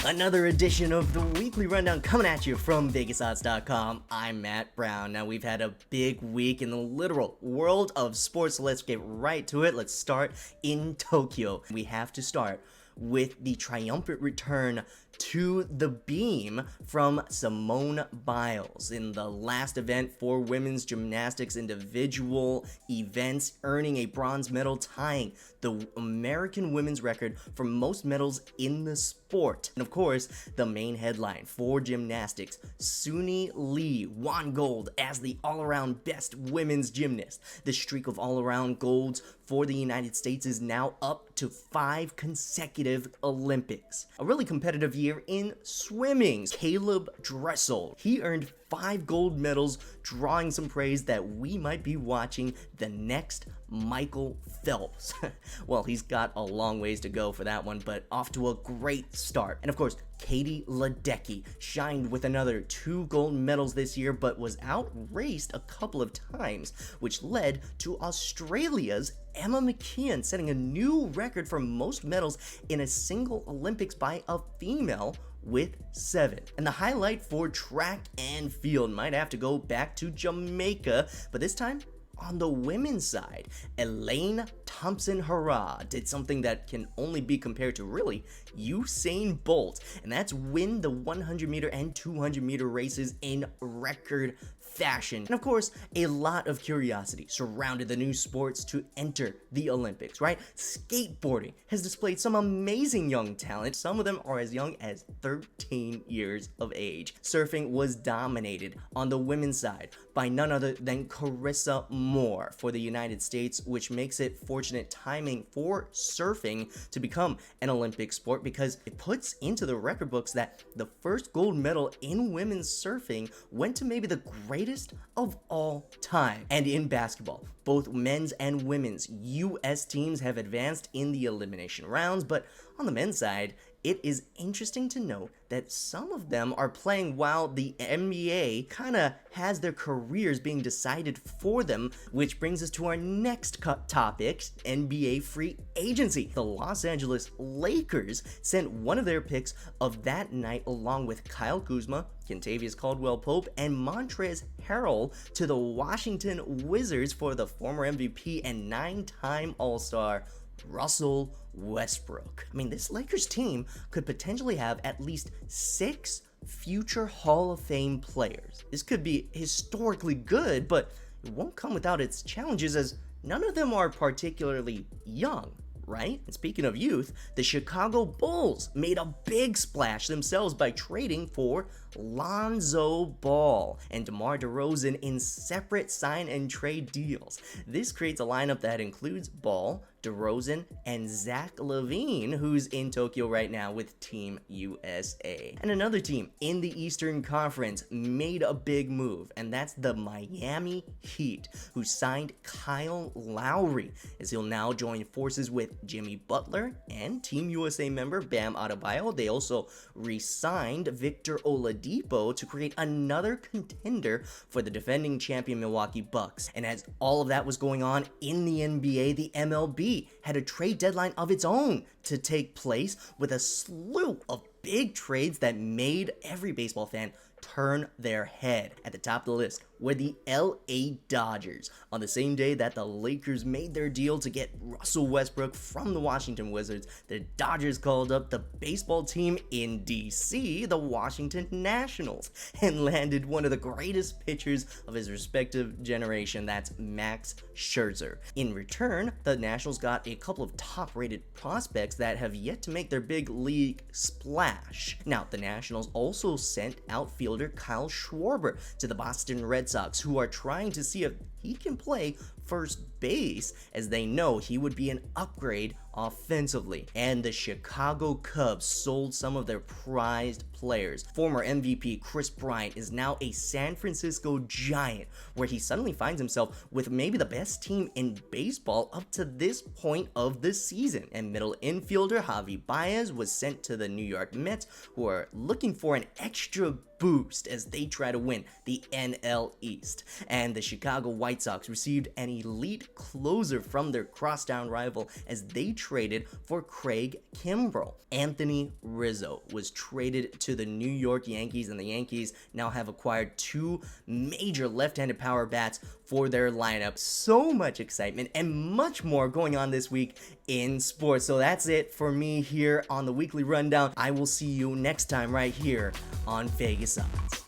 Another edition of the Weekly Rundown coming at you from VegasOdds.com. I'm Matt Brown. Now, we've had a big week in the literal world of sports, so let's get right to it. Let's start in Tokyo. We have to start with the triumphant return to the beam from Simone Biles in the last event for women's gymnastics individual events, earning a bronze medal, tying the American women's record for most medals in the sport. And of course, the main headline for gymnastics, Suni Lee won gold as the all-around best women's gymnast. The streak of all-around golds for the United States is now up to 5 consecutive Olympics. A really competitive year in swimming. Caleb Dressel, he earned 5 gold medals, drawing some praise that we might be watching the next Michael Phelps. Well, he's got a long ways to go for that one, but off to a great start. And of course, Katie Ledecky shined with another 2 gold medals this year, but was outraced a couple of times, which led to Australia's Emma McKeon setting a new record for most medals in a single Olympics by a female with 7. And the highlight for track and field might have to go back to Jamaica, but this time on the women's side. Elaine Thompson-Herah did something that can only be compared to really Usain Bolt, and that's win the 100 meter and 200 meter races in record fashion. And of course, a lot of curiosity surrounded the new sports to enter the Olympics, right? Skateboarding has displayed some amazing young talent. Some of them are as young as 13 years of age. Surfing was dominated on the women's side by none other than Carissa Moore for the United States, which makes it fortunate timing for surfing to become an Olympic sport, because it puts into the record books that the first gold medal in women's surfing went to maybe the greatest of all time. And in basketball, both men's and women's US teams have advanced in the elimination rounds, but on the men's side, it is interesting to note that some of them are playing while the NBA kind of has their careers being decided for them, which brings us to our next topic, NBA free agency. The Los Angeles Lakers sent one of their picks of that night along with Kyle Kuzma, Kentavious Caldwell-Pope, and Montrezl Harrell to the Washington Wizards for the former MVP and 9-time All-Star Russell Westbrook. I mean, this Lakers team could potentially have at least 6 future Hall of Fame players. This could be historically good, but it won't come without its challenges, as none of them are particularly young, right? And speaking of youth, the Chicago Bulls made a big splash themselves by trading for Lonzo Ball and DeMar DeRozan in separate sign and trade deals. This creates a lineup that includes Ball, DeRozan, and Zach LaVine, who's in Tokyo right now with Team USA. And another team in the Eastern Conference made a big move, and that's the Miami Heat, who signed Kyle Lowry, as he'll now join forces with Jimmy Butler and Team USA member Bam Adebayo. They also re-signed Victor Oladipo to create another contender for the defending champion Milwaukee Bucks. And as all of that was going on in the NBA, the MLB had a trade deadline of its own to take place, with a slew of big trades that made every baseball fan turn their head. At the top of the list were the LA Dodgers. On the same day that the Lakers made their deal to get Russell Westbrook from the Washington Wizards, the Dodgers called up the baseball team in DC, the Washington Nationals, and landed one of the greatest pitchers of his respective generation, that's Max Scherzer. In return, the Nationals got a couple of top-rated prospects that have yet to make their big league splash. Now, the Nationals also sent outfielder Kyle Schwarber to the Boston Red Sox, who are trying to see if he can play first base, as they know he would be an upgrade offensively. And the Chicago Cubs sold some of their prized players. Former MVP Chris Bryant is now a San Francisco Giant, where he suddenly finds himself with maybe the best team in baseball up to this point of the season. And middle infielder Javi Baez was sent to the New York Mets, who are looking for an extra boost as they try to win the NL East. And the Chicago White Sox received an elite closer from their crosstown rival as they traded for Craig Kimbrell. Anthony Rizzo was traded to the New York Yankees, and the Yankees now have acquired two major left-handed power bats for their lineup. So much excitement and much more going on this week in sports. So that's it for me here on the Weekly Rundown. I will see you next time right here on Vegas Odds.